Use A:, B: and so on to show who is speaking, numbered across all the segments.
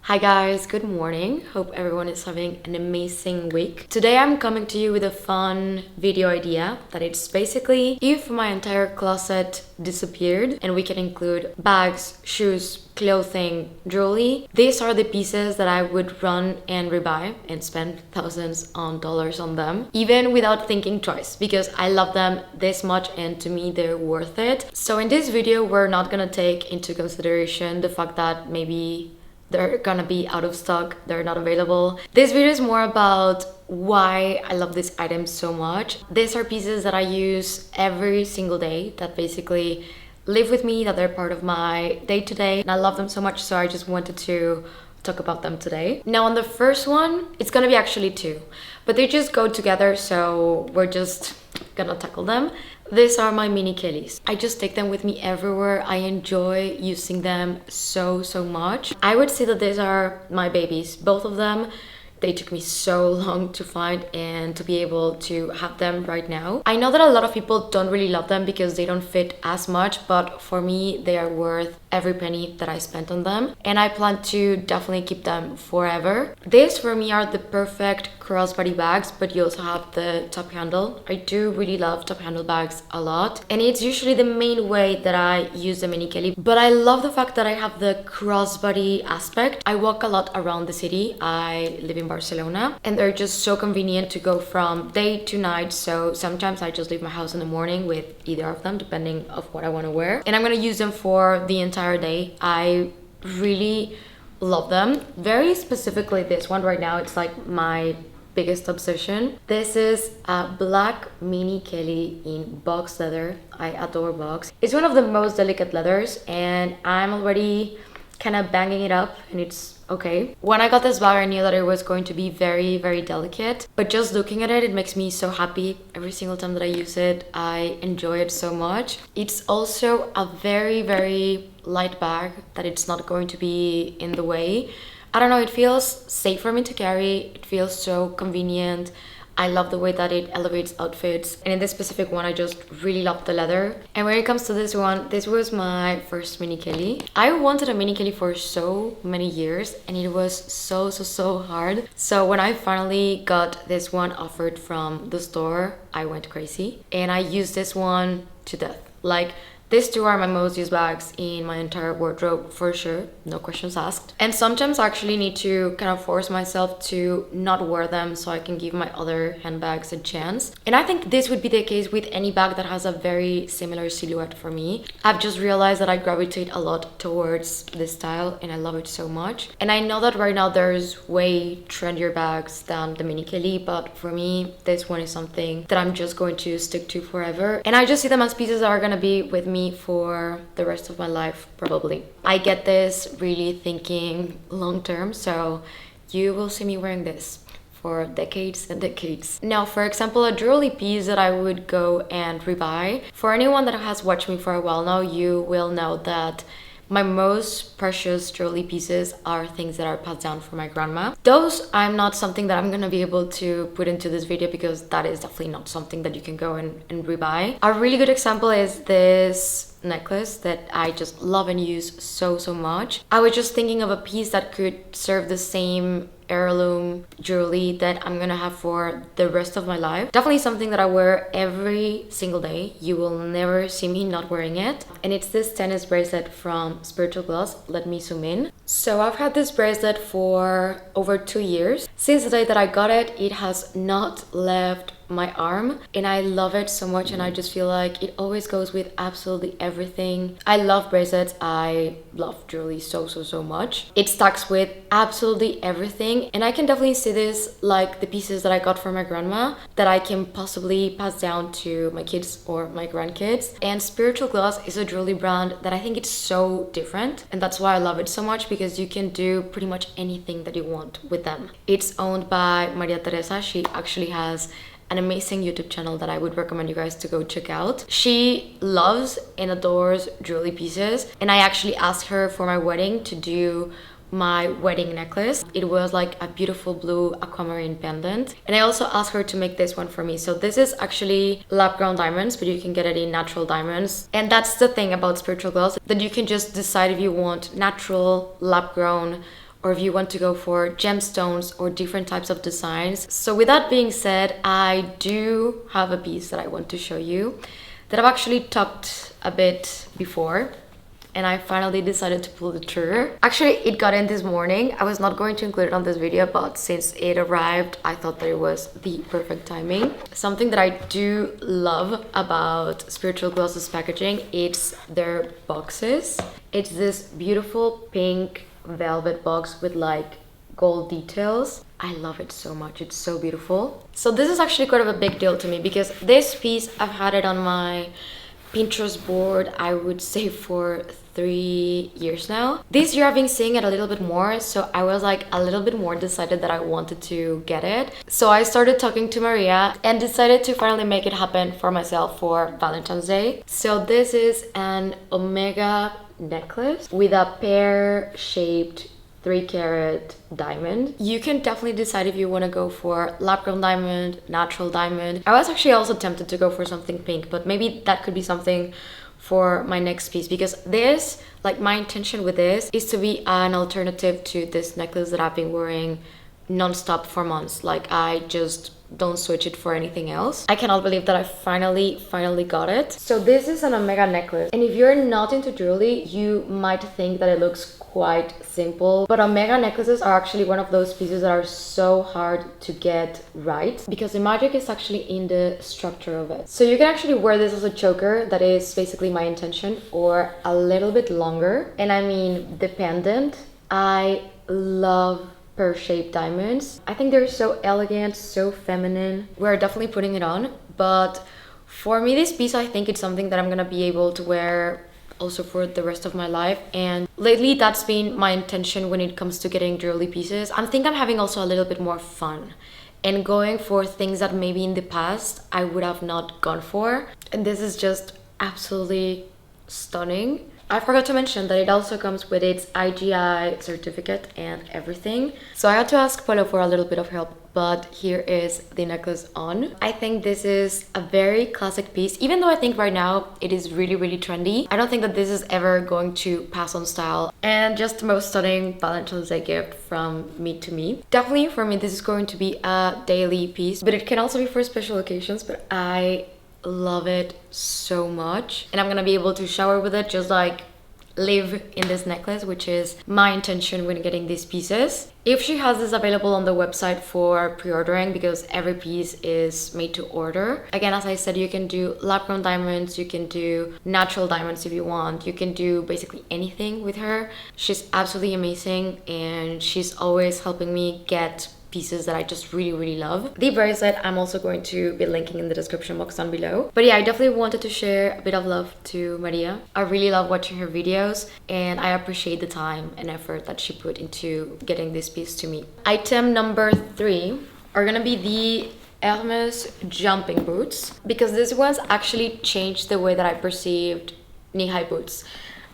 A: Hi guys, good morning. Hope everyone is having an amazing week. Today I'm coming to you with a fun video idea that it's basically if my entire closet disappeared and we can include bags, shoes, clothing, jewelry. These are the pieces that I would run and rebuy and spend thousands of dollars on them, even without thinking twice, because I love them this much and to me they're worth it. So in this video, we're not gonna take into consideration the fact that maybe they're gonna be out of stock, they're not available. This video is more about why I love these items so much. These are pieces that I use every single day that basically live with me, that they're part of my day-to-day, and I love them so much, so I just wanted to talk about them today. Now on the first one, it's gonna be actually two, but they just go together, so we're just gonna tackle them. These are my mini Kellys. I just take them with me everywhere. I enjoy using them so much. I would say that these are my babies, both of them. They took me so long to find and to be able to have them right now. I know that a lot of people don't really love them because they don't fit as much, but for me, they are worth every penny that I spent on them. And I plan to definitely keep them forever. These for me are the perfect crossbody bags, but you also have the top handle. I do really love top handle bags a lot. And it's usually the main way that I use the mini Kelly. But I love the fact that I have the crossbody aspect. I walk a lot around the city. I live in Barcelona and they're just so convenient to go from day to night. So sometimes I just leave my house in the morning with either of them, depending of what I want to wear. And I'm going to use them for the entire day. I really love them. Very specifically this one right now, it's like my biggest obsession. This is a black mini Kelly in box leather. I adore box. It's one of the most delicate leathers and I'm already kind of banging it up and it's okay. When I got this bag, I knew that it was going to be very delicate, but just looking at it, it makes me so happy. Every single time that I use it, I enjoy it so much. It's also a very light bag that it's not going to be in the way. I don't know, it feels safe for me to carry. It feels so convenient. I love the way that it elevates outfits. And in this specific one, I just really love the leather. And when it comes to this one, this was my first mini Kelly. I wanted a mini Kelly for so many years and it was so hard. So when I finally got this one offered from the store, I went crazy. And I used this one to death. Like, these two are my most used bags in my entire wardrobe for sure, no questions asked. And sometimes I actually need to kind of force myself to not wear them so I can give my other handbags a chance. And I think this would be the case with any bag that has a very similar silhouette for me. I've just realized that I gravitate a lot towards this style and I love it so much. And I know that right now there's way trendier bags than the mini Kelly, but for me, this one is something that I'm just going to stick to forever. And I just see them as pieces that are gonna be with me for the rest of my life probably. I get this really thinking long term, so you will see me wearing this for decades and decades. Now, for example, a jewelry piece that I would go and rebuy. For anyone that has watched me for a while now, you will know that my most precious jewelry pieces are things that are passed down from my grandma. Those I'm not something that I'm gonna be able to put into this video because that is definitely not something that you can go and rebuy. A really good example is this necklace that I just love and use so much. I was just thinking of a piece that could serve the same heirloom jewelry that I'm gonna have for the rest of my life. Definitely something that I wear every single day. You will never see me not wearing it. And it's this tennis bracelet from Spiritual Gloss. Let me zoom in. So I've had this bracelet for over 2 years. Since the day that I got it, it has not left my arm and I love it so much and I just feel like it always goes with absolutely everything. I love bracelets. I love jewelry so much. It stacks with absolutely everything and I can definitely see this like the pieces that I got from my grandma that I can possibly pass down to my kids or my grandkids. And Spiritual Gloss is a jewelry brand that I think it's so different and that's why I love it so much because you can do pretty much anything that you want with them. It's owned by Maria Teresa. She actually has an amazing YouTube channel that I would recommend you guys to go check out. She loves and adores jewelry pieces and I actually asked her for my wedding to do my wedding necklace. It was like a beautiful blue aquamarine pendant and I also asked her to make this one for me. So this is actually lab grown diamonds, but you can get it in natural diamonds. And that's the thing about Spiritual Gloss, that you can just decide if you want natural, lab grown, or if you want to go for gemstones or different types of designs. So with that being said, I do have a piece that I want to show you that I've actually talked a bit before, and I finally decided to pull the trigger. Actually, it got in this morning. I was not going to include it on this video, but since it arrived, I thought that it was the perfect timing. Something that I do love about Spiritual Glosses packaging, it's their boxes. It's this beautiful pink velvet box with like gold details. I love it so much. It's so beautiful. So this is actually quite of a big deal to me because this piece, I've had it on my Pinterest board, I would say for 3 years now. This year I've been seeing it a little bit more, so I was like a little bit more decided that I wanted to get it. So I started talking to Maria and decided to finally make it happen for myself for Valentine's Day. So this is an omega necklace with a pear shaped 3-carat diamond. You can definitely decide if you want to go for lab grown diamond, natural diamond. I was actually also tempted to go for something pink, but maybe that could be something for my next piece, because this, like, my intention with this is to be an alternative to this necklace that I've been wearing non-stop for months. Like, I just don't switch it for anything else. I cannot believe that I finally got it. So this is an omega necklace, and if you're not into jewelry, you might think that it looks quite simple, but omega necklaces are actually one of those pieces that are so hard to get right, because the magic is actually in the structure of it. So you can actually wear this as a choker, that is basically my intention, or a little bit longer. And I mean, the pendant, I love pear-shaped diamonds. I think they're so elegant, so feminine. We're definitely putting it on, but for me, this piece, I think it's something that I'm gonna be able to wear also for the rest of my life. And lately, that's been my intention when it comes to getting jewelry pieces. I think I'm having also a little bit more fun and going for things that maybe in the past I would have not gone for. And this is just absolutely stunning. I forgot to mention that it also comes with its IGI certificate and everything. So I had to ask Polo for a little bit of help, but here is the necklace on. I think this is a very classic piece, even though I think right now it is really, really trendy. I don't think that this is ever going to pass on style, and just the most stunning Valentine's Day gift from me to me. Definitely for me, this is going to be a daily piece, but it can also be for special occasions. But I love it so much, and I'm gonna be able to shower with it, just like live in this necklace, which is my intention when getting these pieces. If she has this available on the website for pre-ordering, because every piece is made to order. Again, as I said, you can do lab grown diamonds, you can do natural diamonds if you want, you can do basically anything with her. She's absolutely amazing, and she's always helping me get pieces that I just really, really love. The bracelet I'm also going to be linking in the description box down below. But yeah, I definitely wanted to share a bit of love to Maria. I really love watching her videos, and I appreciate the time and effort that she put into getting this piece to me. Item number 3 are gonna be the Hermès Jumping boots, because these ones actually changed the way that I perceived knee-high boots.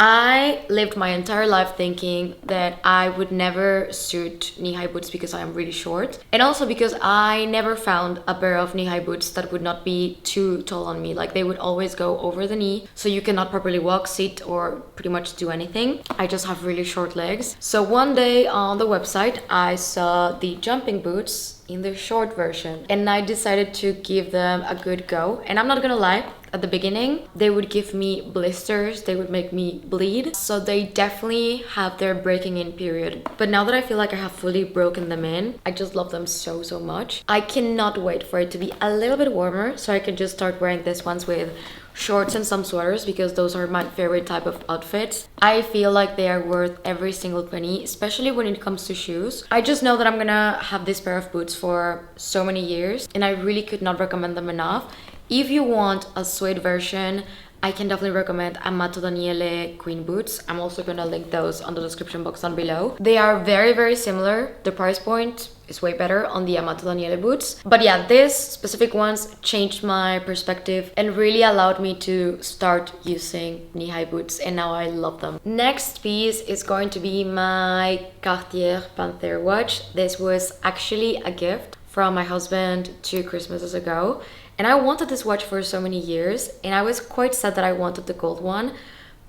A: I lived my entire life thinking that I would never suit knee-high boots because I am really short, and also because I never found a pair of knee-high boots that would not be too tall on me. Like, they would always go over the knee, so you cannot properly walk, sit, or pretty much do anything. I just have really short legs. So one day on the website, I saw the jumping boots in the short version, and I decided to give them a good go. And I'm not gonna lie, at the beginning they would give me blisters, they would make me bleed, so they definitely have their breaking in period. But now that I feel like I have fully broken them in, I just love them so much. I cannot wait for it to be a little bit warmer so I can just start wearing these ones with shorts and some sweaters, because those are my favorite type of outfits. I feel like they are worth every single penny, especially when it comes to shoes. I just know that I'm gonna have this pair of boots for so many years, and I really could not recommend them enough. If you want a suede version, I can definitely recommend Amato Daniele Queen boots. I'm also gonna link those on the description box down below. They are very similar. The price point is way better on the Amato Daniele boots. But yeah, these specific ones changed my perspective and really allowed me to start using knee-high boots, and now I love them. Next piece is going to be my Cartier Panthère watch. This was actually a gift from my husband 2 Christmases ago. And I wanted this watch for so many years, and I was quite sad that I wanted the gold one,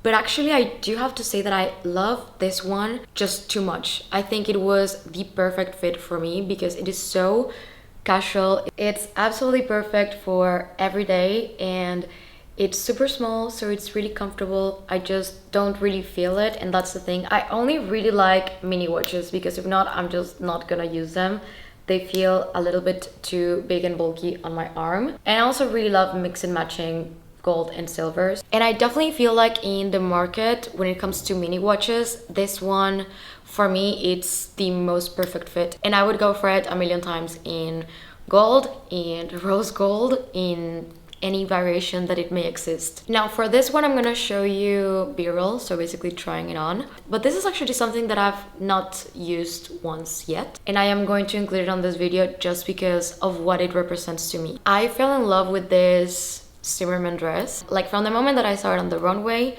A: But actually, I do have to say that I love this one just too much. I think it was the perfect fit for me because it is so casual. It's absolutely perfect for every day, and it's super small, so it's really comfortable. I just don't really feel it, and that's the thing. I only really like mini watches because if not, I'm just not gonna use them. They feel a little bit too big and bulky on my arm. And I also really love mix and matching gold and silvers. And I definitely feel like in the market, when it comes to mini watches, this one, for me, it's the most perfect fit. And I would go for it a million times in gold, in rose gold, in any variation that it may exist. Now for this one, I'm gonna show you B-roll, so basically trying it on. But this is actually something that I've not used once yet, and I am going to include it on this video just because of what it represents to me. I fell in love with this Zimmermann dress. Like from the moment that I saw it on the runway,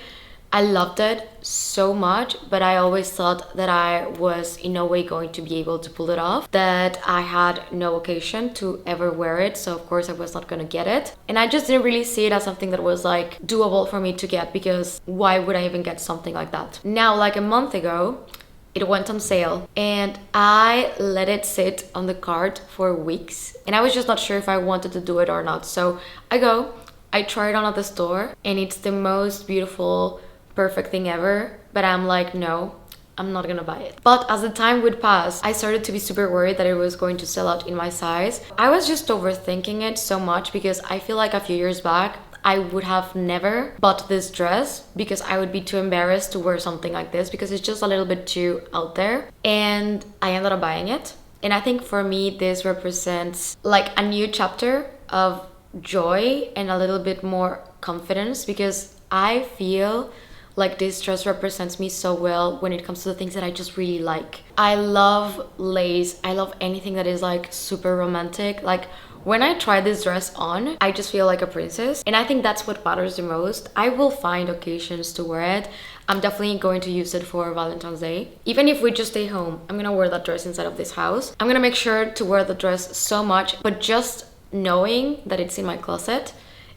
A: I loved it so much, but I always thought that I was in no way going to be able to pull it off, that I had no occasion to ever wear it, so of course I was not gonna get it. And I just didn't really see it as something that was like doable for me to get, because why would I even get something like that? Now, like a month ago, it went on sale and I let it sit on the cart for weeks, and I was just not sure if I wanted to do it or not. So I tried it on at the store, and it's the most beautiful, perfect thing ever, but I'm like, no, I'm not gonna buy it. But as the time would pass, I started to be super worried that it was going to sell out in my size. I was just overthinking it so much because I feel like a few years back, I would have never bought this dress because I would be too embarrassed to wear something like this because it's just a little bit too out there. And I ended up buying it. And I think for me, this represents like a new chapter of joy and a little bit more confidence, because I feel like this dress represents me so well when it comes to the things that I just really like. I love lace. I love anything that is like super romantic. Like when I try this dress on, I just feel like a princess. And I think that's what matters the most. I will find occasions to wear it. I'm definitely going to use it for Valentine's Day. Even if we just stay home, I'm gonna wear that dress inside of this house. I'm gonna make sure to wear the dress so much, but just knowing that it's in my closet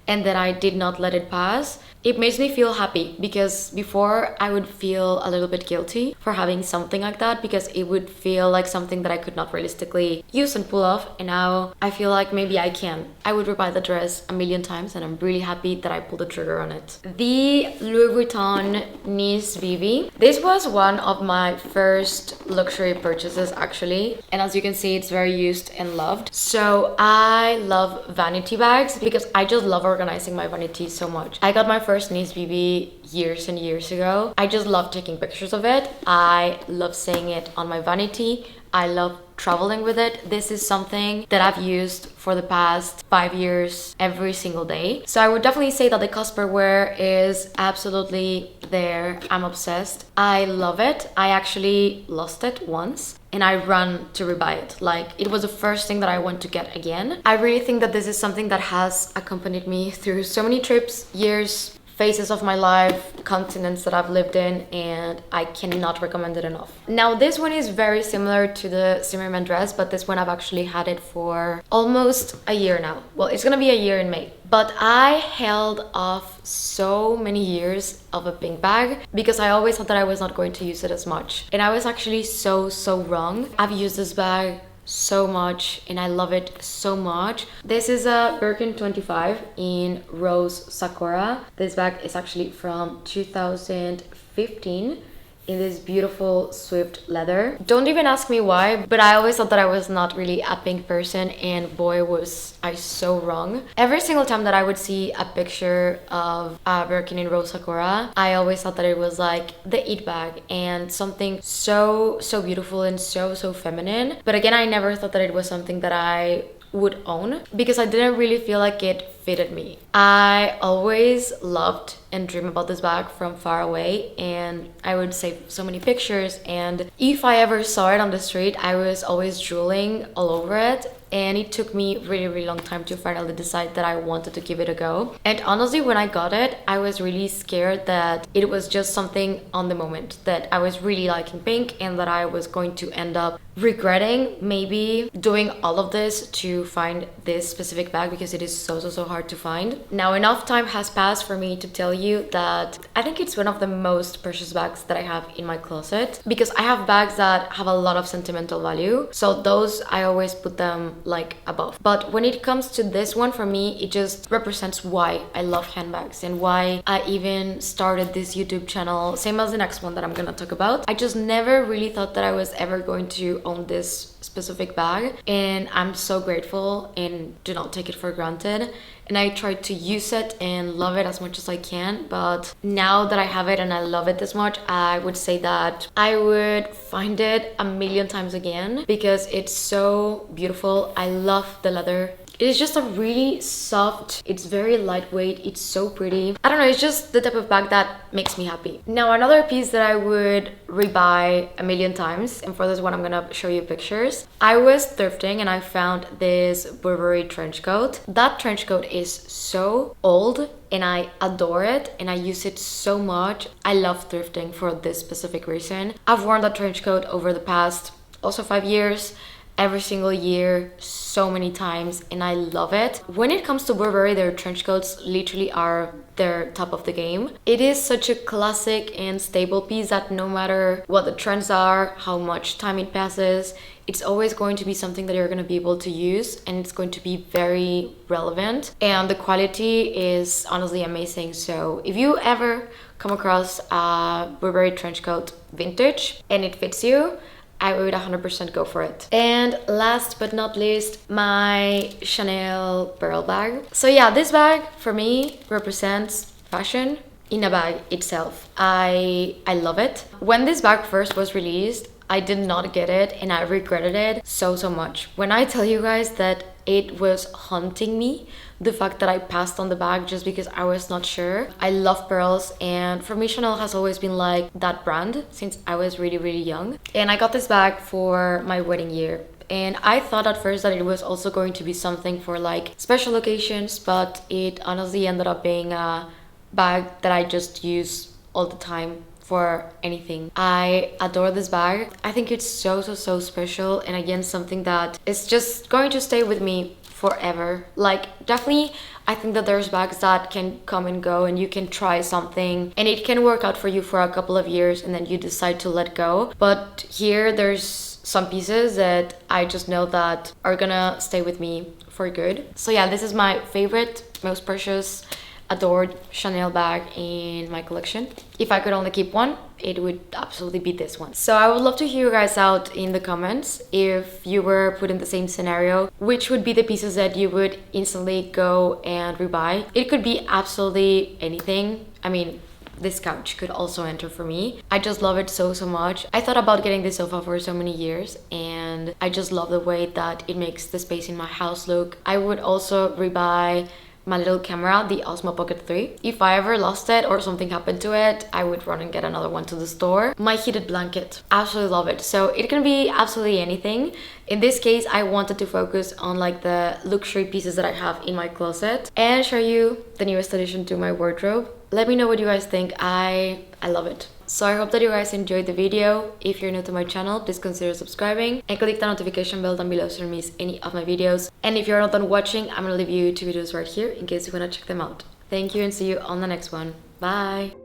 A: and that I did not let it pass, it makes me feel happy, because before I would feel a little bit guilty for having something like that because it would feel like something that I could not realistically use and pull off, and now I feel like maybe I can. I would rebuy the dress a million times, and I'm really happy that I pulled the trigger on it. The Louis Vuitton Nice Vivi. This was one of my first luxury purchases actually, and as you can see, it's very used and loved. So I love vanity bags because I just love organizing my vanity so much. I got my first Nice Vivi years and years ago. I just love taking pictures of it. I love seeing it on my vanity. I love traveling with it. This is something that I've used for the past 5 years every single day. So I would definitely say that the cost per wear is absolutely there. I'm obsessed. I love it. I actually lost it once and I ran to rebuy it. Like, it was the first thing that I want to get again. I really think that this is something that has accompanied me through so many trips, years, phases of my life, continents that I've lived in, and I cannot recommend it enough. Now this one is very similar to the Zimmermann dress, but this one I've actually had it for almost a year now. Well, it's gonna be a year in May. But I held off so many years of a pink bag because I always thought that I was not going to use it as much. And I was actually so wrong. I've used this bag so much and I love it so much. This is a Birkin 25 in Rose Sakura. This bag is actually from 2015 in this beautiful swift leather. Don't even ask me why, but I always thought that I was not really a pink person, and boy was I so wrong. Every single time that I would see a picture of a Birkin in Rose Sakura, I always thought that it was like the it bag and something so beautiful and so feminine. But again, I never thought that it was something that I would own because I didn't really feel like it fitted me. I always loved and dreamed about this bag from far away, and I would save so many pictures, and if I ever saw it on the street, I was always drooling all over it. and it took me really long time to finally decide that I wanted to give it a go. And honestly, when I got it, I was really scared that it was just something on the moment, that I was really liking pink and that I was going to end up regretting maybe doing all of this to find this specific bag, because it is so hard to find. Now enough time has passed for me to tell you that I think it's one of the most precious bags that I have in my closet, because I have bags that have a lot of sentimental value, so those I always put them like above. But when it comes to this one, for me it just represents why I love handbags and why I even started this YouTube channel, same as the next one that I'm gonna talk about. I just never really thought that I was ever going to own this specific bag, and I'm so grateful and do not take it for granted. And I try to use it and love it as much as I can, but now that I have it and I love it this much, I would say that I would find it a million times again, because it's so beautiful. I love the leather. It is just a really soft, it's very lightweight, it's so pretty. I don't know, it's just the type of bag that makes me happy. Now another piece that I would rebuy a million times, and for this one I'm gonna show you pictures. I was thrifting and I found this Burberry trench coat. That trench coat is so old and I adore it and I use it so much. I love thrifting for this specific reason. I've worn that trench coat over the past also 5 years, every single year, so many times, and I love it. When it comes to Burberry, their trench coats literally are their top of the game. It is such a classic and stable piece that no matter what the trends are, how much time it passes, it's always going to be something that you're going to be able to use, and it's going to be very relevant, and the quality is honestly amazing. So if you ever come across a Burberry trench coat vintage and it fits you, I would 100% go for it. And last but not least, my Chanel barrel bag. So yeah, this bag for me represents fashion in a bag itself. I love it. When this bag first was released, I did not get it and I regretted it so much. When I tell you guys that it was haunting me, the fact that I passed on the bag just because I was not sure. I love pearls, and for me Chanel has always been like that brand since I was really young. And I got this bag for my wedding year, and I thought at first that it was also going to be something for like special occasions, but it honestly ended up being a bag that I just use all the time for anything. I adore this bag. I think it's so special, and again something that is just going to stay with me forever. Like definitely I think that there's bags that can come and go and you can try something and it can work out for you for a couple of years and then you decide to let go, but here there's some pieces that I just know that are gonna stay with me for good. So yeah, this is my favorite, most precious, adored Chanel bag in my collection. If I could only keep one, it would absolutely be this one. So I would love to hear you guys out in the comments if you were put in the same scenario. Which would be the pieces that you would instantly go and rebuy? It could be absolutely anything. I mean, this couch could also enter for me. I just love it so much. I thought about getting this sofa for so many years and I just love the way that it makes the space in my house look. I would also rebuy my little camera, the Osmo Pocket 3. If I ever lost it or something happened to it, I would run and get another one to the store. My heated blanket, absolutely love it. So it can be absolutely anything. In this case, I wanted to focus on like the luxury pieces that I have in my closet and show you the newest addition to my wardrobe. Let me know what you guys think. I love it. So I hope that you guys enjoyed the video. If you're new to my channel, please consider subscribing and click the notification bell down below so you don't miss any of my videos. And if you're not done watching, I'm gonna leave you 2 videos right here in case you wanna check them out. Thank you and see you on the next one. Bye!